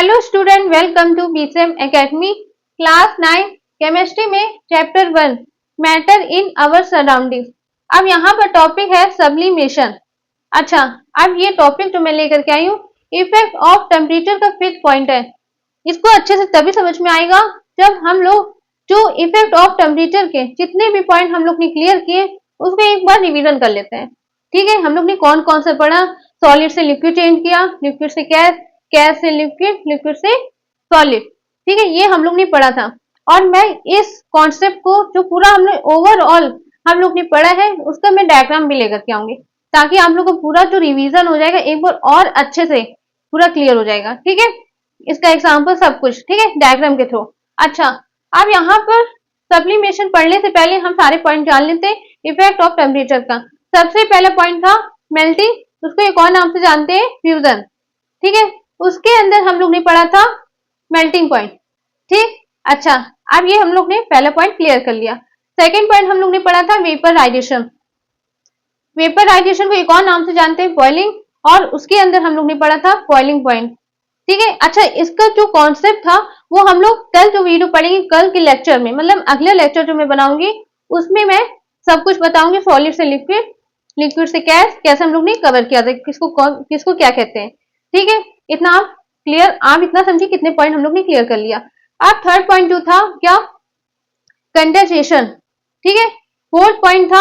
Hello student, welcome to BCM academy class 9 chemistry में chapter 1 matter in our surrounding. अब यहाँ पर topic है सब्लिमेशन। अच्छा, अब ये टॉपिक जो मैं लेकर के आई हूँ इफेक्ट ऑफ टेम्परेचर का 5th पॉइंट है। इसको अच्छे से तभी समझ में आएगा जब हम लोग जो इफेक्ट ऑफ टेम्परेचर के जितने भी पॉइंट हम लोग ने क्लियर किए उसको एक बार रिवीजन कर लेते हैं। ठीक है, हम लोग ने कौन कौन सा पढ़ा? सॉलिड से लिक्विड चेंज किया, लिक्विड से गैस, गैस से लिक्विड, लिक्विड से सॉलिड। ठीक है, ये हम लोग ने पढ़ा था। और मैं इस कॉन्सेप्ट को जो पूरा हमने ओवरऑल हम लोग ने पढ़ा है उसका मैं डायग्राम भी लेकर के आऊंगी ताकि आप लोग को पूरा जो रिवीजन हो जाएगा एक बार और अच्छे से पूरा क्लियर हो जाएगा। ठीक है, इसका एग्जाम्पल सब कुछ, ठीक है, डायग्राम के थ्रू। अच्छा, अब यहाँ पर सब्लिमेशन पढ़ने से पहले हम सारे पॉइंट जान लेते हैं इफेक्ट ऑफ टेम्परेचर का। सबसे पहला पॉइंट था मेल्टिंग, उसको एक और नाम से जानते हैं फ्यूजन। ठीक है, उसके अंदर हम लोग ने पढ़ा था मेल्टिंग पॉइंट। ठीक, अच्छा, अब ये हम लोग ने पहला पॉइंट क्लियर कर लिया। सेकेंड पॉइंट हम लोग ने पढ़ा था वेपराइजेशन। वेपराइजेशन को एक और नाम से जानते हैं बॉइलिंग, और उसके अंदर हम लोग ने पढ़ा था बॉइलिंग पॉइंट। ठीक है, अच्छा, इसका जो कॉन्सेप्ट था वो हम लोग कल जो वीडियो पढ़ेंगे कल के लेक्चर में, मतलब अगले लेक्चर जो मैं बनाऊंगी उसमें मैं सब कुछ बताऊंगी। सॉलिड से लिक्विड, लिक्विड से गैस, कैसे हम लोग ने कवर किया था, किसको क्या कहते हैं। ठीक है, इतना आप क्लियर, आप इतना समझिए कितने पॉइंट हम लोग ने क्लियर कर लिया। अब थर्ड पॉइंट जो था क्या? कंडेंसेशन। ठीक है, फोर्थ पॉइंट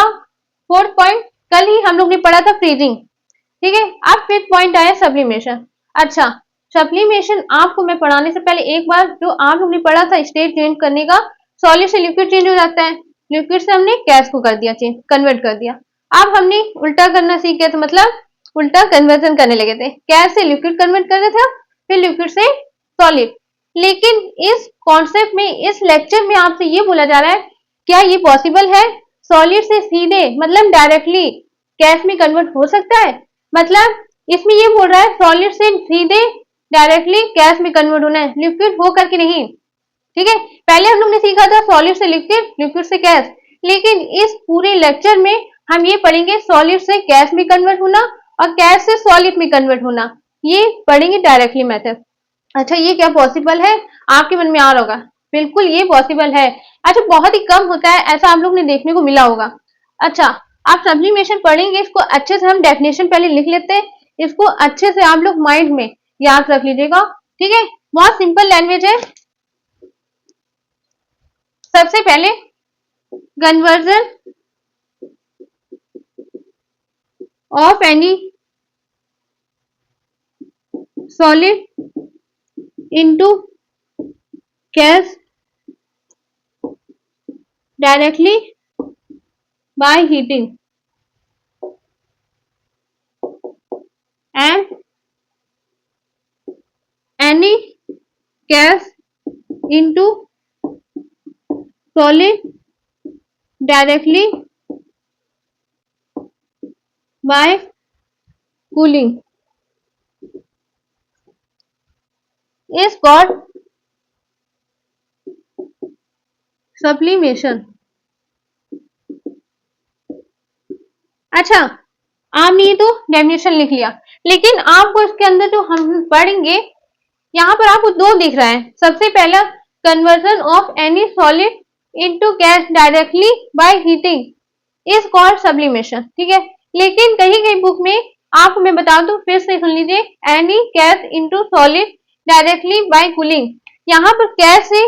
कल ही हम लोग ने पढ़ा था फ्रीजिंग। ठीक है, अब फिफ्थ पॉइंट आया सब्लिमेशन। अच्छा, सब्लिमेशन आपको मैं पढ़ाने से पहले एक बार जो आप लोग ने पढ़ा था स्टेट चेंज करने का, सॉलिड से लिक्विड चेंज हो जाता है, लिक्विड से हमने गैस को कर दिया चेंज, कन्वर्ट कर दिया। अब हमने उल्टा करना सीख गए थे, मतलब उल्टा कन्वर्जन करने लगे थे, गैस से लिक्विड कन्वर्ट कर रहे थे, फिर लिक्विड से सॉलिड। लेकिन इस कॉन्सेप्ट में, इस लेक्चर में आपसे ये बोला जा रहा है क्या ये पॉसिबल है सॉलिड से सीधे मतलब डायरेक्टली गैस में कन्वर्ट हो सकता है? मतलब इसमें ये बोल रहा है सॉलिड से सीधे डायरेक्टली गैस में कन्वर्ट होना है, लिक्विड हो करके नहीं। ठीक है, पहले हम लोग ने सीखा था सॉलिड से लिक्विड, लिक्विड से गैस, लेकिन इस पूरे लेक्चर में हम ये पढ़ेंगे सॉलिड से गैस में कन्वर्ट होना और गैस से सॉलिड में कन्वर्ट होना, ये पढ़ेंगे डायरेक्टली मेथड। अच्छा, ये क्या पॉसिबल है? आपके मन में आ रहा होगा, बिल्कुल ये पॉसिबल है। अच्छा, बहुत ही कम होता है ऐसा आप लोग ने देखने को मिला होगा। अच्छा, आप सब्लिमेशन पढ़ेंगे, इसको अच्छे से हम डेफिनेशन पहले लिख लेते हैं, इसको अच्छे से आप लोग माइंड में याद रख लीजिएगा। ठीक है, बहुत सिंपल लैंग्वेज है। सबसे पहले conversion of any solid into gas directly by heating and any gas into solid directly by cooling is called sublimation. अच्छा, आपने ये तो डेफिनेशन लिख लिया, लेकिन आपको इसके अंदर जो हम पढ़ेंगे यहाँ पर आपको दो दिख रहा है। सबसे पहला conversion of any solid into gas directly by heating is called sublimation. ठीक है, लेकिन कहीं कहीं बुक में आपको मैं बता दूं, फिर से सुन लीजिए, any gas into solid directly by cooling, यहाँ पर गैस से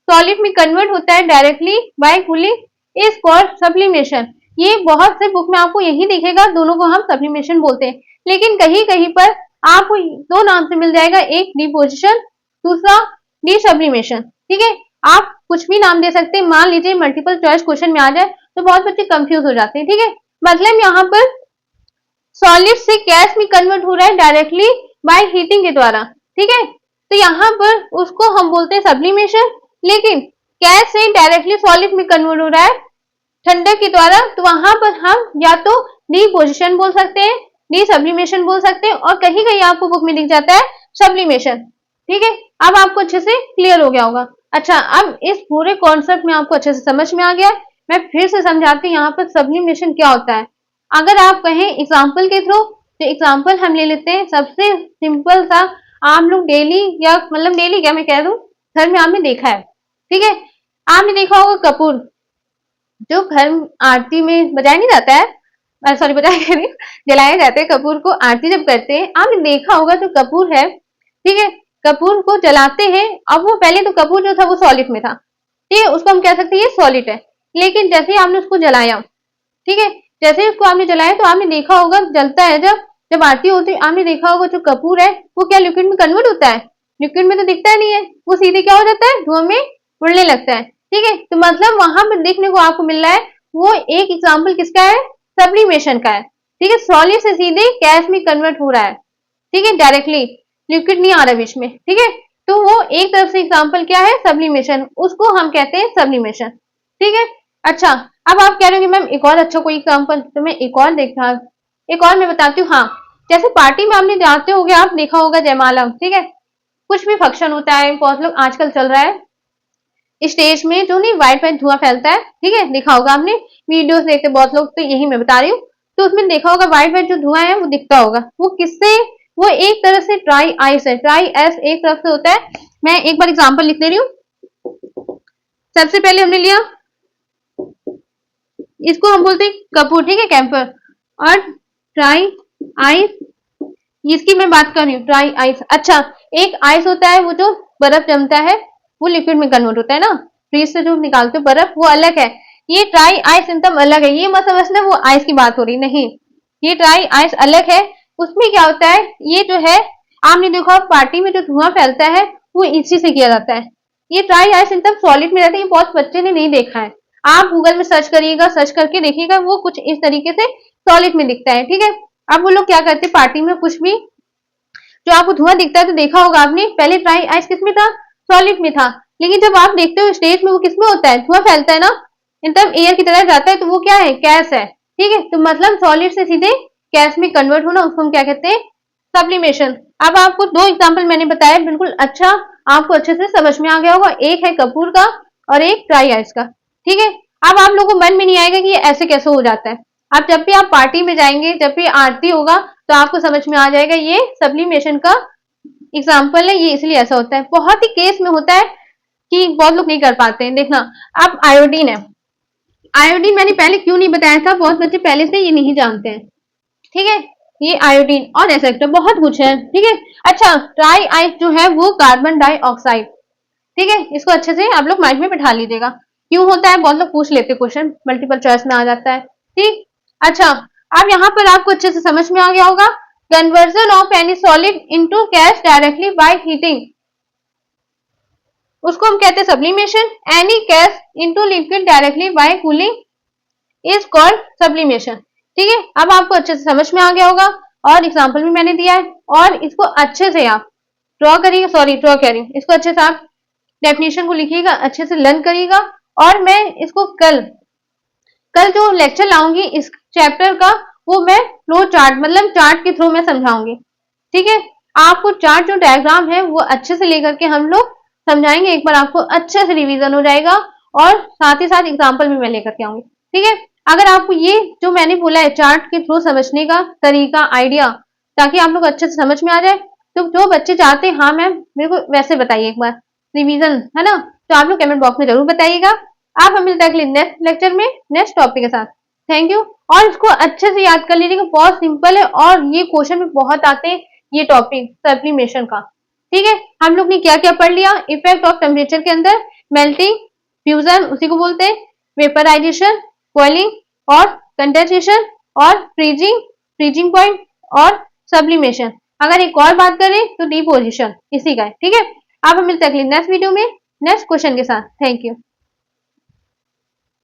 सॉलिड में कन्वर्ट होता है directly by cooling is called sublimation. ये बहुत से बुक में आपको यही दिखेगा, दोनों को हम सब्लिमेशन बोलते हैं, लेकिन कहीं कहीं पर आपको दो नाम से मिल जाएगा, एक डिपोजिशन, दूसरा डिसब्लिमेशन। ठीक है, आप कुछ भी नाम दे सकते हैं, मान लीजिए मल्टीपल चॉइस क्वेश्चन में आ जाए तो बहुत बच्चे कंफ्यूज हो जाते हैं। ठीक है, मतलब यहाँ पर सॉलिड से गैस में कन्वर्ट हो रहा है डायरेक्टली बाय हीटिंग के द्वारा। ठीक है, तो यहाँ पर उसको हम बोलते हैं सब्लिमेशन, लेकिन गैस से डायरेक्टली सॉलिड में कन्वर्ट हो रहा है ठंडक के द्वारा, तो वहां पर हम या तो डिपोजिशन बोल सकते हैं, डिसब्लिमेशन बोल सकते हैं, और कहीं कहीं आपको बुक में दिख जाता है सब्लिमेशन। ठीक है, अब आपको अच्छे से क्लियर हो गया होगा। अच्छा, अब इस पूरे कॉन्सेप्ट में आपको अच्छे से समझ में आ गया। मैं फिर से समझाती हूँ यहाँ पर सब्लिमेशन क्या होता है। अगर आप कहें एग्जाम्पल के थ्रू, तो एग्जाम्पल हम ले लेते हैं, सबसे सिंपल सा आप लोग डेली या मतलब डेली क्या मैं कह दूं, घर में आपने देखा है, ठीक है। आपने देखा होगा कपूर जो घर आरती में बजाया नहीं जाता है, सॉरी बजाया कह रही हूँ, जलाए जाते हैं कपूर को आरती जब करते हैं, आपने देखा होगा जो कपूर है, ठीक है, कपूर को जलाते हैं। अब वो पहले तो कपूर जो था वो सॉलिड में था, ठीक है, उसको हम कह सकते हैं ये सॉलिड है। लेकिन जैसे ही आपने उसको जलाया, ठीक है, जैसे ही उसको आपने जलाया तो आपने देखा होगा जलता है जब जब आरती होती है, आपने देखा होगा जो कपूर है वो क्या लिक्विड में कन्वर्ट होता है, लिक्विड में तो दिखता नहीं है, वो सीधे क्या हो जाता है, धुआं में उड़ने लगता है, ठीक है। तो मतलब वहां पर देखने को आपको मिल रहा है वो एक एग्जाम्पल किसका है, सब्लिमेशन का है, ठीक है, सॉलिड से सीधे गैस में कन्वर्ट हो रहा है, ठीक है, डायरेक्टली, लिक्विड नहीं आ रहा बीच में, ठीक है। तो वो एक तरफ से एग्जाम्पल क्या है, सब्लिमेशन, उसको हम कहते हैं सब्लिमेशन, ठीक है। अच्छा, अब आप कह रहे हो कि मैम एक और अच्छा कोई एग्जाम्पल, तो मैं एक और देखा, एक और मैं बताती हूँ। हाँ, जैसे पार्टी में आपने जाते होगे, आप देखा होगा जयमाला, ठीक है, कुछ भी फंक्शन होता है, बहुत लोग आजकल चल रहा है स्टेज में जो नहीं व्हाइट व्हाइट धुआं फैलता है, ठीक है, देखा होगा आपने, वीडियोस देखते बहुत लोग, तो यही मैं बता रही हूँ। तो उसमें देखा होगा व्हाइट व्हाइट जो धुआं है वो दिखता होगा, वो किससे, वो एक तरह से ड्राई आइस है, ड्राई आइस एक तरफ से होता है। मैं एक बार एग्जाम्पल लिख दे रही हूँ। सबसे पहले हमने लिया, इसको हम बोलते हैं कपूर, ठीक है, कैंपर, और ड्राई आइस, इसकी मैं बात कर रही हूँ, ड्राई आइस। अच्छा, एक आइस होता है वो जो बर्फ जमता है, वो लिक्विड में कन्वर्ट होता है ना, फ्रीज से जो निकालते हो बर्फ, वो अलग है। ये ड्राई आइस एकदम अलग है, ये मत समझना वो आइस की बात हो रही, नहीं, ये ड्राई आइस अलग है। उसमें क्या होता है, ये जो है, आपने देखा पार्टी में जो धुआं फैलता है वो इसी से किया जाता है। ये ड्राई आइस एकदम सॉलिड में रहता है, ये बहुत बच्चे ने नहीं देखा है, आप गूगल में सर्च करिएगा, सर्च करके देखिएगा, वो कुछ इस तरीके से सॉलिड में दिखता है, ठीक है। अब वो लोग क्या करते हैं पार्टी में, कुछ भी जो आपको धुआं दिखता है, तो देखा होगा आपने पहले ड्राई आइस किस में था, सॉलिड में था, लेकिन जब आप देखते हो स्टेज में वो किस में होता है, धुआं फैलता है ना, एकदम एयर की तरह जाता है, तो वो क्या है, गैस है, ठीक है। तो मतलब सॉलिड से सीधे गैस में कन्वर्ट होना, उसको हम क्या कहते हैं, सब्लिमेशन। अब आपको दो एग्जाम्पल मैंने बताया, बिल्कुल अच्छा, आपको अच्छे से समझ में आ गया होगा, एक है कपूर का और एक ड्राई आइस का, ठीक है। अब आप लोगों को मन में नहीं आएगा कि ये ऐसे कैसे हो जाता है, आप जब भी आप पार्टी में जाएंगे, जब भी आरती होगा, तो आपको समझ में आ जाएगा ये सब्लिमेशन का एग्जाम्पल है, ये इसलिए ऐसा होता है, बहुत ही केस में होता है कि बहुत लोग नहीं कर पाते हैं। देखना, अब आयोडीन है, आयोडीन मैंने पहले क्यों नहीं बताया था, बहुत बच्चे पहले से ये नहीं जानते हैं, ठीक है, ये आयोडीन और एक्सेट्रा बहुत कुछ है, ठीक है। अच्छा, ड्राई आइस जो है वो कार्बन डाइऑक्साइड, ठीक है, इसको अच्छे से आप लोग माइंड में बैठा लीजिएगा, क्यों होता है, बहुत लोग पूछ लेते क्वेश्चन, मल्टीपल चॉइस में आ जाता है, ठीक। अच्छा, अब यहाँ पर आपको अच्छे से समझ में आ गया होगा, conversion of any solid into gas directly by heating, उसको हम कहते हैं sublimation. Any gas into liquid directly by cooling is called sublimation, ठीक है। अब आपको अच्छे से समझ में आ गया होगा, और एग्जाम्पल भी मैंने दिया है, और इसको अच्छे से आप ड्रॉ करिएगा, सॉरी ड्रॉ कह रही हूँ, इसको अच्छे से आप डेफिनेशन को लिखिएगा, अच्छे से लर्न करिएगा, और मैं इसको कल कल जो लेक्चर लाऊंगी इस चैप्टर का, वो मैं फ्लो चार्ट मतलब चार्ट के थ्रू मैं समझाऊंगी, ठीक है। आपको चार्ट जो डायग्राम है वो अच्छे से लेकर के हम लोग समझाएंगे, एक बार आपको अच्छे से रिवीजन हो जाएगा, और साथ ही साथ एग्जाम्पल भी मैं लेकर के आऊंगी, ठीक है। अगर आपको ये जो मैंने बोला है चार्ट के थ्रू समझने का तरीका, आइडिया, ताकि आप लोग अच्छे से समझ में आ जाए, तो जो बच्चे चाहते हैं हाँ मैम मेरे को वैसे बताइए एक बार रिवीजन, है ना, तो आप लोग कमेंट बॉक्स में जरूर बताइएगा। आप हमें मिलते हैं अगले नेक्स्ट लेक्चर में नेक्स्ट टॉपिक के साथ। थैंक यू, और इसको अच्छे से याद कर लीजिएगा, बहुत सिंपल है, और ये क्वेश्चन में बहुत आते हैं ये टॉपिक सब्लिमेशन का, ठीक है। हम लोग ने क्या क्या पढ़ लिया, इफेक्ट ऑफ टेम्परेचर के अंदर, मेल्टिंग, फ्यूजन उसी को बोलते हैं, वेपराइजेशन, बॉइलिंग और कंडेंसेशन, और फ्रीजिंग, फ्रीजिंग पॉइंट, और सब्लिमेशन। अगर एक और बात करें तो डिपोजिशन इसी का है, ठीक है। आप हम मिलते हैं अगले नेक्स्ट वीडियो में नेक्स्ट क्वेश्चन के साथ। Thank you.